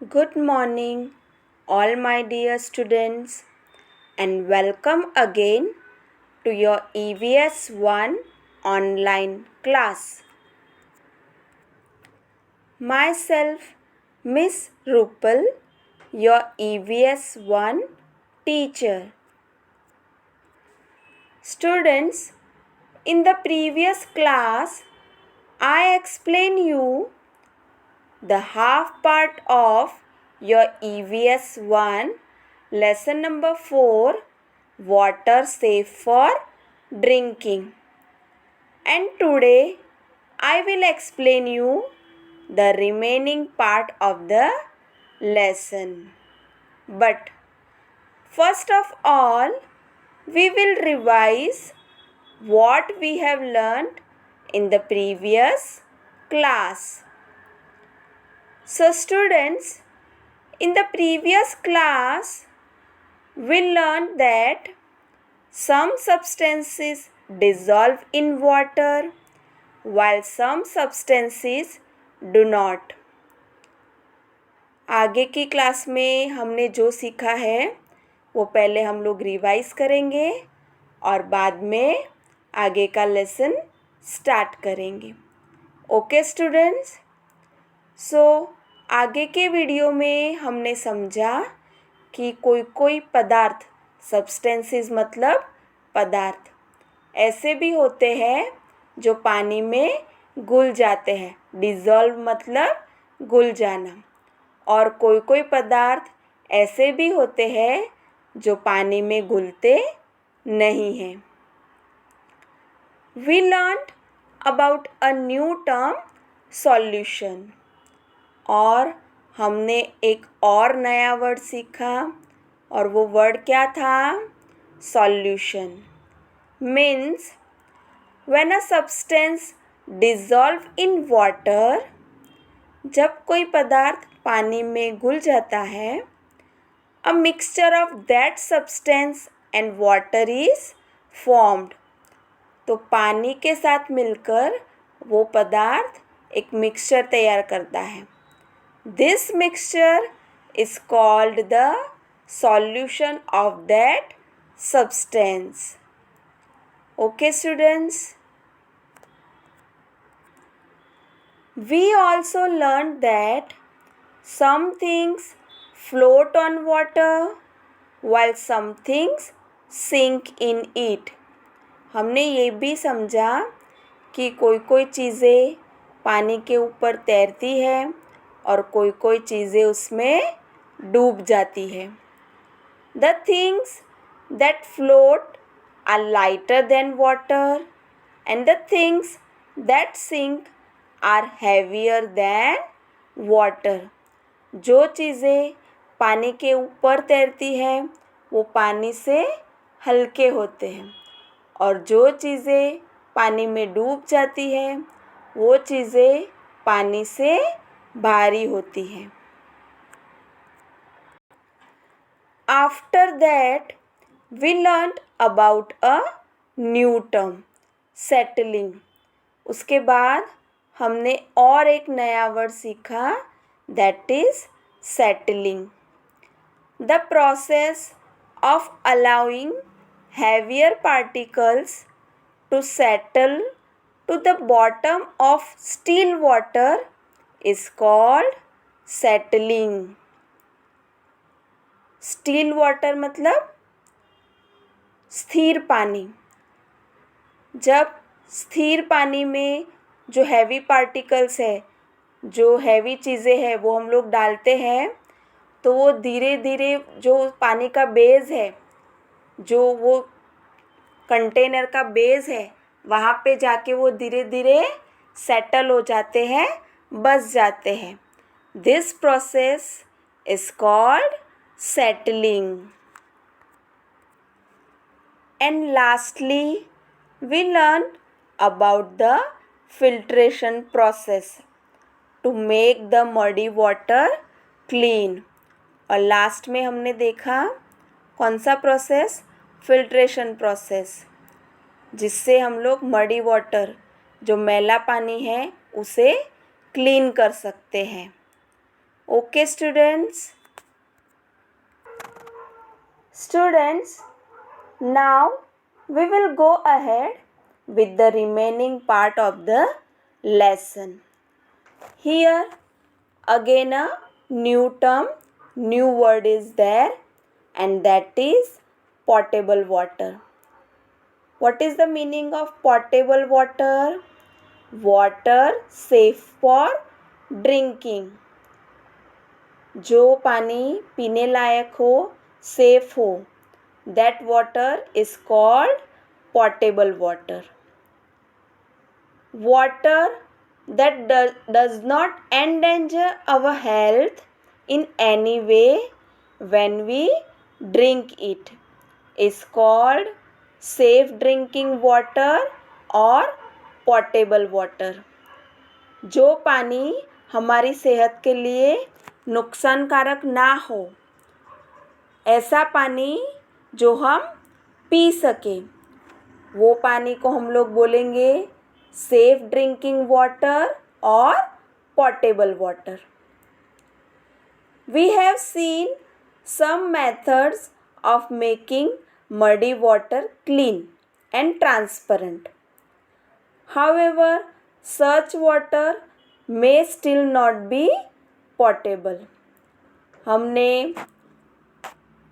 Good morning, all my dear students, and welcome again to your EVS 1 online class. Myself, Miss Rupal, your EVS 1 teacher. Students, in the previous class, I explained you the half part of your EVS 1 lesson number 4, water safe for drinking. And today I will explain you the remaining part of the lesson. But first of all, we will revise what we have learned in the previous class. So students, in the previous class, we learned that some substances dissolve in water while some substances do not. आगे की class में हमने जो सीखा है वो पहले हम लोग रिवाइज करेंगे और बाद में आगे का लेसन स्टार्ट करेंगे. ओके स्टूडेंट्स, सो आगे के वीडियो में हमने समझा कि कोई कोई पदार्थ, सब्सटेंसेस मतलब पदार्थ, ऐसे भी होते हैं जो पानी में घुल जाते हैं. डिज़ोल्व मतलब घुल जाना. और कोई कोई पदार्थ ऐसे भी होते हैं जो पानी में घुलते नहीं हैं. We learned about a new term solution. और हमने एक और नया वर्ड सीखा और वो वर्ड क्या था? Solution. Means when a substance dissolve in water, जब कोई पदार्थ पानी में घुल जाता है, a mixture of that substance and water is formed. तो पानी के साथ मिलकर वो पदार्थ एक मिक्सचर तैयार करता है. This mixture is called the solution of that substance. Okay students? We also learned that some things float on water while some things sink in it. हमने ये भी समझा कि कोई कोई चीज़ें पानी के ऊपर तैरती है और कोई कोई चीज़ें उसमें डूब जाती है. The things that float are lighter than water and the things that sink are heavier than water. जो चीज़ें पानी के ऊपर तैरती है वो पानी से हल्के होते हैं और जो चीज़ें पानी में डूब जाती है वो चीज़ें पानी से भारी होती है. After that we learned about a new term, settling. उसके बाद हमने और एक नया वर्ड सीखा, that is settling. The process of allowing heavier particles to settle to the bottom of still water is called settling. Still water मतलब स्थिर पानी. जब स्थिर पानी में जो हैवी पार्टिकल्स है, जो हैवी चीज़ें हैं वो हम लोग डालते हैं तो वो धीरे धीरे जो पानी का बेस है, जो वो कंटेनर का बेस है, वहाँ पे जाके वो धीरे धीरे सेटल हो जाते हैं, बस जाते हैं. This process is called settling. And lastly we learn about the filtration process to make the muddy water clean. और लास्ट में हमने देखा कौन सा प्रोसेस? फिल्ट्रेशन प्रोसेस, जिससे हम लोग मडी वाटर, जो मैला पानी है, उसे क्लीन कर सकते हैं. Okay, students. Students, now we will go ahead with the remaining part of the lesson. Here again a new term, new word is there, and that is potable water. What is the meaning of potable water? Water safe for drinking. जो पानी पीने लायक हो, safe हो, that water is called potable water. Water that does not endanger our health in any way when we drink it is called safe drinking water or potable water. जो पानी हमारी सेहत के लिए नुकसानकारक ना हो, ऐसा पानी जो हम पी सके, वो पानी को हम लोग बोलेंगे सेफ ड्रिंकिंग वाटर और portable water. We have seen some methods of making muddy water clean and transparent. However, such water may still not be potable. हमने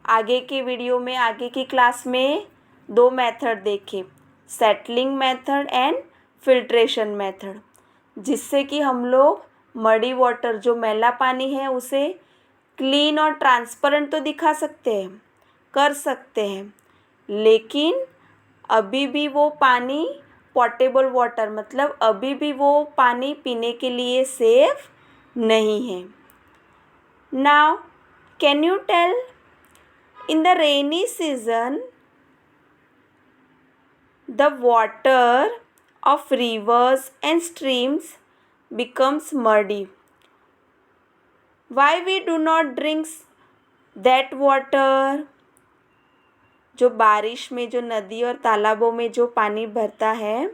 आगे के वीडियो में, आगे की क्लास में 2 मेथड देखे, settling method and filtration method, जिससे कि हम लोग मडी वाटर जो मैला पानी है उसे क्लीन और ट्रांसपेरेंट तो दिखा सकते हैं, कर सकते हैं, लेकिन अभी भी वो पानी पोर्टेबल वाटर मतलब अभी भी वो पानी पीने के लिए सेफ नहीं है. Now can you tell, in the rainy season the water of rivers and streams becomes muddy. Why we do not drink that water? जो बारिश में जो नदी और तालाबों में जो पानी भरता है,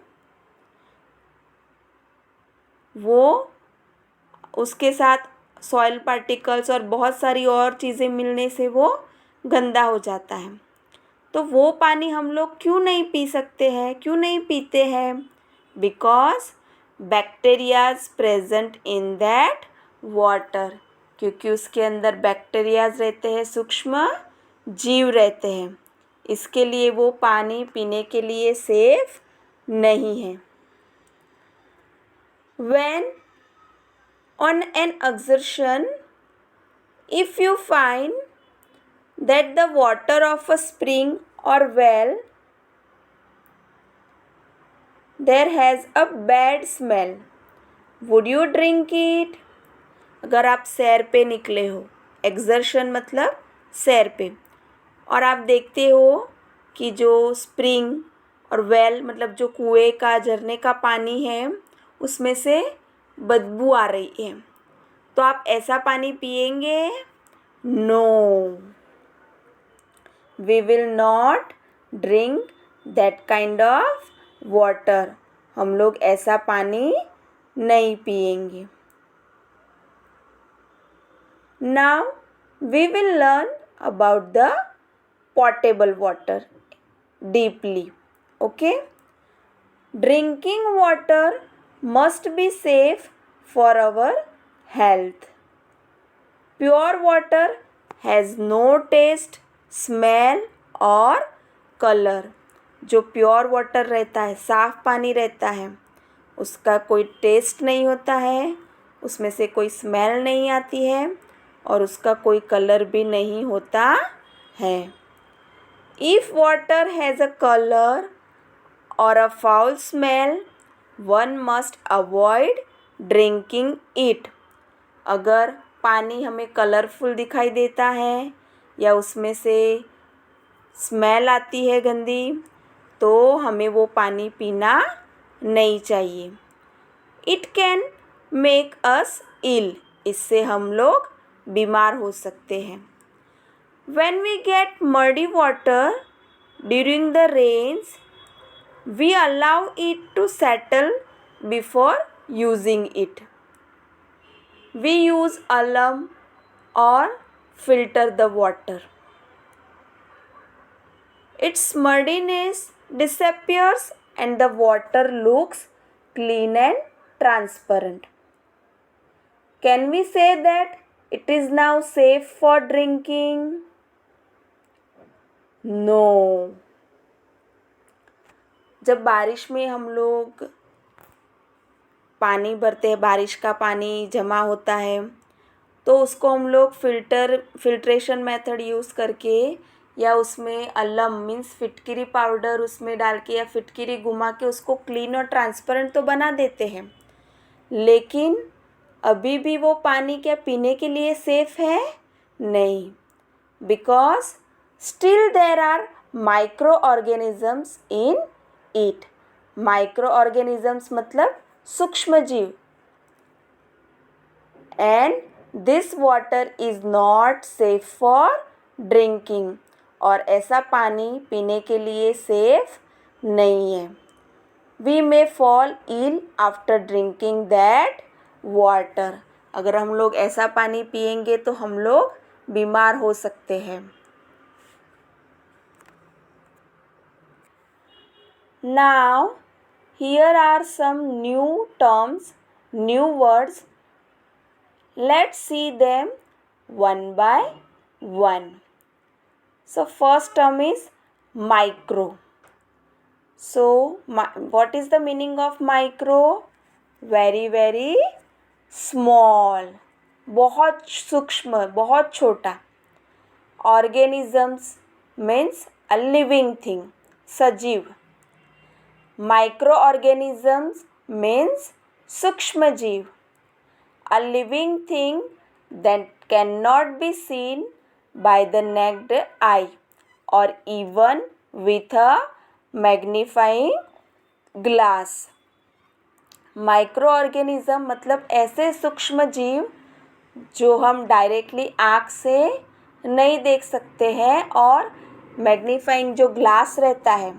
वो उसके साथ सॉइल पार्टिकल्स और बहुत सारी और चीज़ें मिलने से वो गंदा हो जाता है. तो वो पानी हम लोग क्यों नहीं पी सकते हैं, क्यों नहीं पीते हैं? Because bacterias present in that water, क्योंकि उसके अंदर बैक्टीरियाज रहते हैं, सूक्ष्म जीव रहते हैं, इसके लिए वो पानी पीने के लिए सेफ नहीं है. When on an exertion, if you find that the water of a spring or well there has a bad smell, would you drink it? अगर आप सैर पे निकले हो, एक्सर्शन मतलब सैर पे, और आप देखते हो कि जो स्प्रिंग और वेल मतलब जो कुएं का, झरने का पानी है, उसमें से बदबू आ रही है, तो आप ऐसा पानी पिएंगे? No, we will not drink that kind of water. हम लोग ऐसा पानी नहीं पिएंगे. Now we will learn about the potable water deeply. Okay? Drinking water must be safe for our health. Pure water has no taste, smell और colour. जो pure water रहता है, साफ़ पानी रहता है, उसका कोई टेस्ट नहीं होता है, उसमें से कोई स्मेल नहीं आती है और उसका कोई कलर भी नहीं होता है. If water has a colour और a foul smell, one must avoid drinking it. अगर पानी हमें कलरफुल दिखाई देता है या उसमें से स्मेल आती है गंदी, तो हमें वो पानी पीना नहीं चाहिए. It can make us ill, इससे हम लोग बीमार हो सकते हैं. When we get muddy water during the rains, we allow it to settle before using it. we use alarm or filter the water. Its muddiness disappears and the water looks clean and transparent. Can we say that it is now safe for drinking? No. जब बारिश में हम लोग पानी भरते हैं, बारिश का पानी जमा होता है, तो उसको हम लोग फिल्ट्रेशन मेथड यूज़ करके या उसमें अल्लम मीन्स फिटकिरी पाउडर उसमें डाल के या फिटकिरी घुमा के उसको क्लीन और ट्रांसपेरेंट तो बना देते हैं, लेकिन अभी भी वो पानी क्या पीने के लिए सेफ है? नहीं, because still there are microorganisms in it. Microorganisms मतलब सूक्ष्म जीव. And this water is not safe for drinking. और ऐसा पानी पीने के लिए सेफ नहीं है. We may fall ill after drinking that water. अगर हम लोग ऐसा पानी पिएंगे तो हम लोग बीमार हो सकते हैं. Now here are some new terms, new words. Let's see them one by one. So first term is micro. So what is the meaning of micro? Very very small. बहुत सूक्ष्म, बहुत छोटा. Organisms means a living thing, सजीव. Microorganisms means सूक्ष्म जीव. A living thing that cannot be seen by the naked eye or even with a magnifying glass. Microorganism मतलब ऐसे सूक्ष्म जीव जो हम डायरेक्टली आँख से नहीं देख सकते हैं और मैग्नीफाइंग जो ग्लास रहता है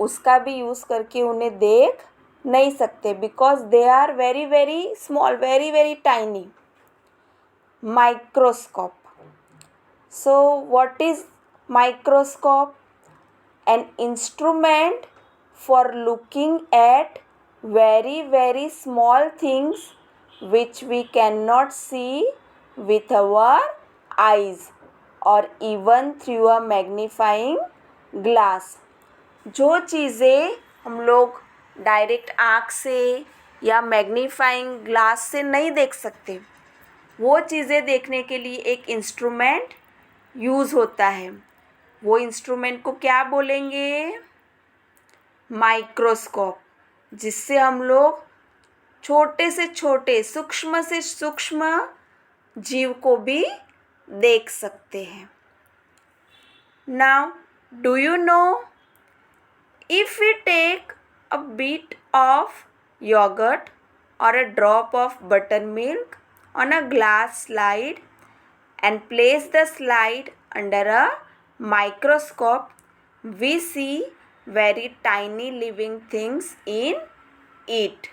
उसका भी यूज़ करके उन्हें देख नहीं सकते, because they are very very small, very very tiny. Microscope. So what is microscope? An instrument for looking at very very small things which we cannot see with our eyes or even through a magnifying glass. जो चीज़ें हम लोग direct आँख से या magnifying glass से नहीं देख सकते, वो चीज़ें देखने के लिए एक इंस्ट्रूमेंट यूज़ होता है. वो इंस्ट्रूमेंट को क्या बोलेंगे? माइक्रोस्कोप. जिससे हम लोग छोटे से छोटे, सूक्ष्म से सूक्ष्म जीव को भी देख सकते हैं. Now do you know, if we take a bit of yogurt or a drop of buttermilk on a glass slide and place the slide under a microscope, we see very tiny living things in it.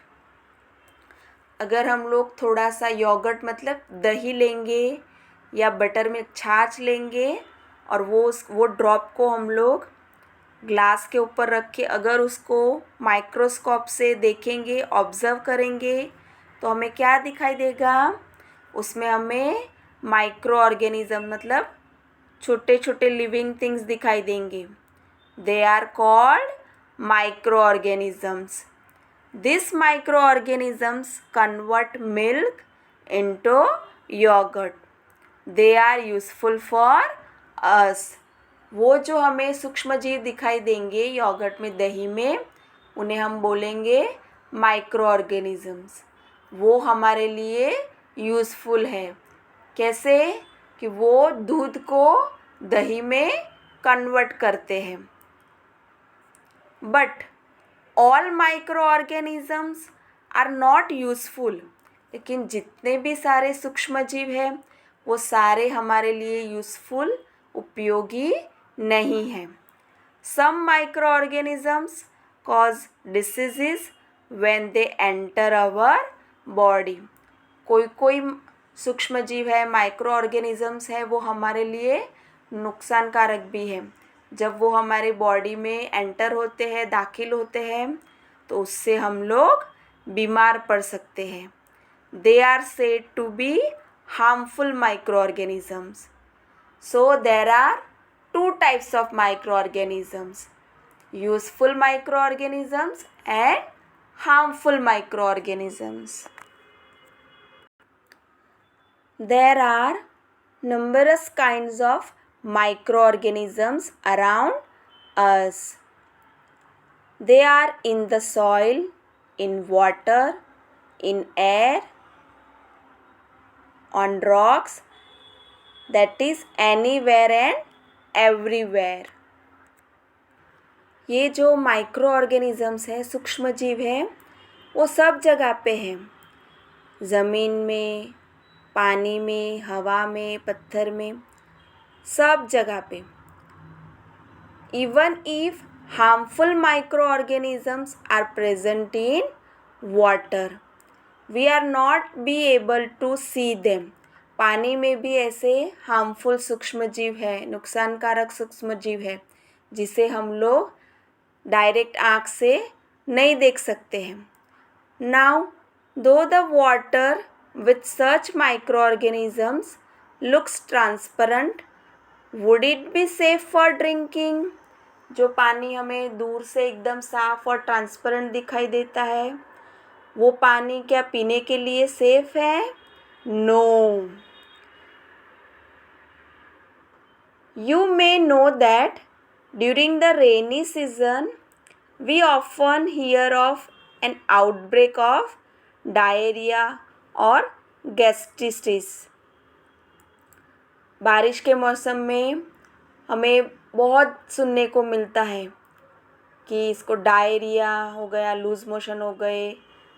अगर हम लोग थोड़ा सा yogurt मतलब दही लेंगे या butter में छाछ लेंगे और वो ड्रॉप को हम लोग ग्लास के ऊपर रख के अगर उसको माइक्रोस्कोप से देखेंगे, ऑब्ज़र्व करेंगे, तो हमें क्या दिखाई देगा? उसमें हमें माइक्रो ऑर्गेनिज़म मतलब छोटे छोटे लिविंग थिंग्स दिखाई देंगे. They are called microorganisms. This microorganisms convert milk into yoghurt. They are useful for us. वो जो हमें सूक्ष्म जीव दिखाई देंगे योगर्ट में, दही में, उन्हें हम बोलेंगे माइक्रो ऑर्गेनिज़म्स. वो हमारे लिए यूज़फुल है. कैसे? कि वो दूध को दही में कन्वर्ट करते हैं. But all microorganisms are not useful. लेकिन जितने भी सारे सूक्ष्म जीव हैं वो सारे हमारे लिए यूज़फुल, उपयोगी नहीं हैं. Some microorganisms cause diseases when they enter our body. कोई कोई सूक्ष्म जीव है, माइक्रो ऑर्गेनिजम्स है, वो हमारे लिए नुकसानकारक भी है। जब वो हमारे बॉडी में एंटर होते हैं, दाखिल होते हैं, तो उससे हम लोग बीमार पड़ सकते हैं। They are said to be harmful microorganisms. So there are two types of microorganisms, useful microorganisms and harmful microorganisms. There are numerous kinds of microorganisms around us. They are in the soil, in water, in air, on rocks, that is anywhere and everywhere. ये जो micro organisms है, सूक्ष्म जीव है, वो सब जगह पे हैं। ज़मीन में, पानी में, हवा में, पत्थर में, सब जगह पे। Even if harmful microorganisms are present in water, we are not be able to see them. पानी में भी ऐसे हार्मफुल सूक्ष्म जीव है, नुकसानकारक सूक्ष्म जीव है, जिसे हम लोग डायरेक्ट आँख से नहीं देख सकते हैं। नाउ दो the water with such micro organisms looks transparent, would it be safe for drinking? जो पानी हमें दूर से एकदम साफ और ट्रांसपेरेंट दिखाई देता है, वो पानी क्या पीने के लिए सेफ है? No. You may know that during the rainy season, we often hear of an outbreak of diarrhea or gastritis. बारिश के मौसम में हमें बहुत सुनने को मिलता है कि इसको डायरिया हो गया, लूज मोशन हो गए,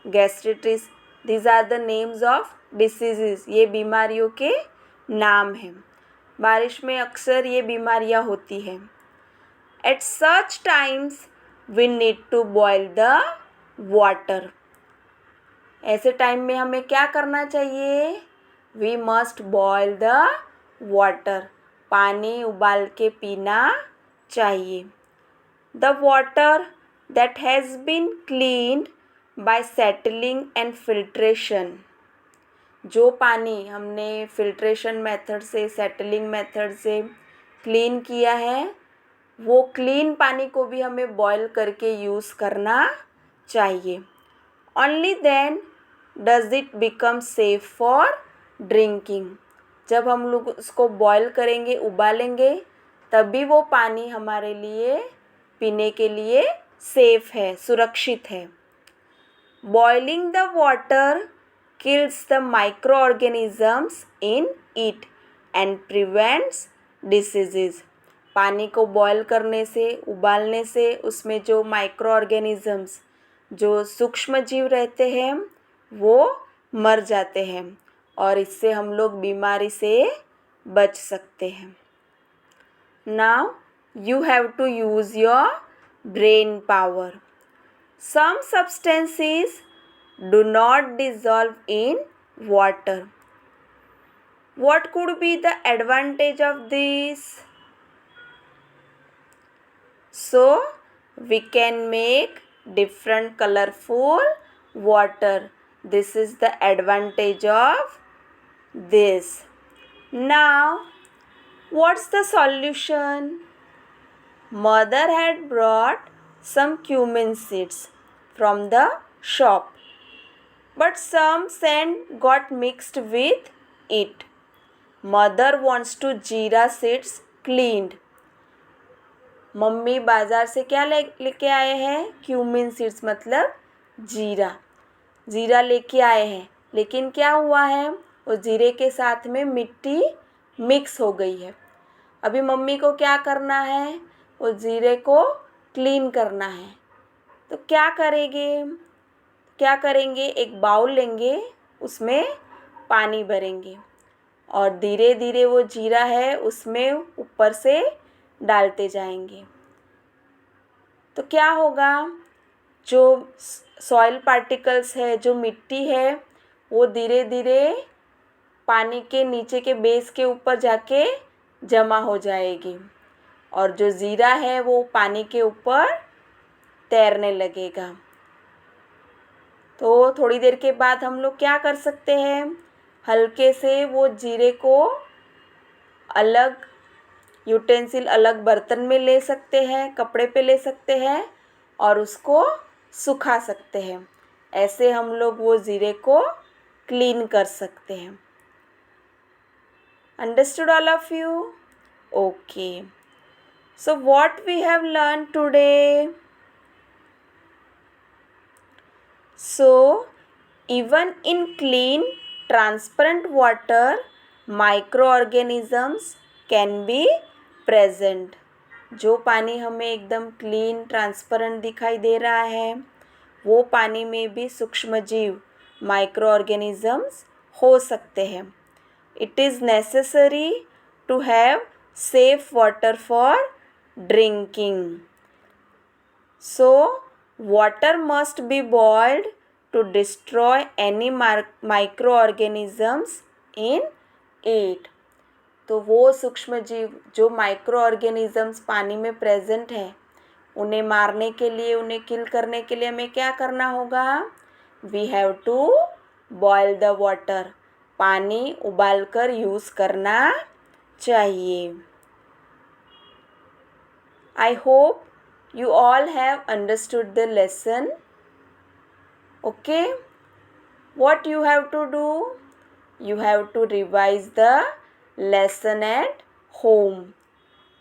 gastritis. These are the names of diseases. ये बीमारियों के नाम हैं। बारिश में अक्सर ये बीमारियां होती हैं। At such times we need to boil the water. ऐसे टाइम में हमें क्या करना चाहिए? We must boil the water. पानी उबाल के पीना चाहिए। The water that has been cleaned by settling and filtration. जो पानी हमने फिल्ट्रेशन मेथड से, सेटलिंग मेथड से क्लीन किया है, वो क्लीन पानी को भी हमें बॉयल करके यूज़ करना चाहिए। Only then does it become safe for drinking. जब हम लोग उसको बॉयल करेंगे, उबालेंगे, तभी वो पानी हमारे लिए पीने के लिए सेफ है, सुरक्षित है। Boiling the water kills the microorganisms in it and prevents diseases. पानी को बॉयल करने से, उबालने से उसमें जो माइक्रो ऑर्गेनिजम्स, जो सूक्ष्म जीव रहते हैं, वो मर जाते हैं और इससे हम लोग बीमारी से बच सकते हैं। Now you have to use your brain power. Some substances do not dissolve in water. What could be the advantage of this? So we can make different colorful water. This is the advantage of this. Now what's the solution? Mother had brought some cumin seeds from the shop, but some sand got mixed with it. Mother wants to जीरा seeds cleaned. Mummy बाज़ार से क्या लेके आए हैं? Cumin seeds, मतलब जीरा। जीरा लेके आए हैं, लेकिन क्या हुआ है? उस जीरे के साथ में मिट्टी मिक्स हो गई है। अभी मम्मी को क्या करना है? उस जीरे को क्लीन करना है। तो क्या करेंगे? एक बाउल लेंगे, उसमें पानी भरेंगे और धीरे धीरे वो जीरा है उसमें ऊपर से डालते जाएंगे। तो क्या होगा? जो सॉइल पार्टिकल्स है, जो मिट्टी है, वो धीरे धीरे पानी के नीचे के बेस के ऊपर जाके जमा हो जाएगी और जो ज़ीरा है वो पानी के ऊपर तैरने लगेगा। तो थोड़ी देर के बाद हम लोग क्या कर सकते हैं, हल्के से वो जीरे को अलग यूटेंसिल, अलग बर्तन में ले सकते हैं, कपड़े पे ले सकते हैं और उसको सुखा सकते हैं। ऐसे हम लोग वो ज़ीरे को क्लीन कर सकते हैं। Understood all of you? Okay, so what we have learn today? So, even in clean, transparent water, microorganisms can be present. जो पानी हमें एकदम क्लीन, ट्रांसपेरेंट दिखाई दे रहा है, वो पानी में भी सूक्ष्मजीव, माइक्रो ऑर्गेनिजम्स हो सकते हैं। It is necessary to have safe water for drinking. So, water must be boiled to destroy any microorganisms in it. तो वो सूक्ष्म जीव जो माइक्रो ऑर्गेनिजम्स पानी में प्रेजेंट है, उन्हें मारने के लिए, उन्हें किल करने के लिए हमें क्या करना होगा? We have to boil the water. पानी उबाल कर यूज़ करना चाहिए. I hope you all have understood the lesson. Okay, what you have to do? You have to revise the lesson at home.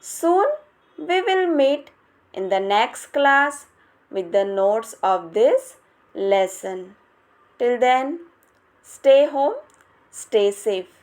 Soon we will meet in the next class with the notes of this lesson. Till then, stay home, stay safe.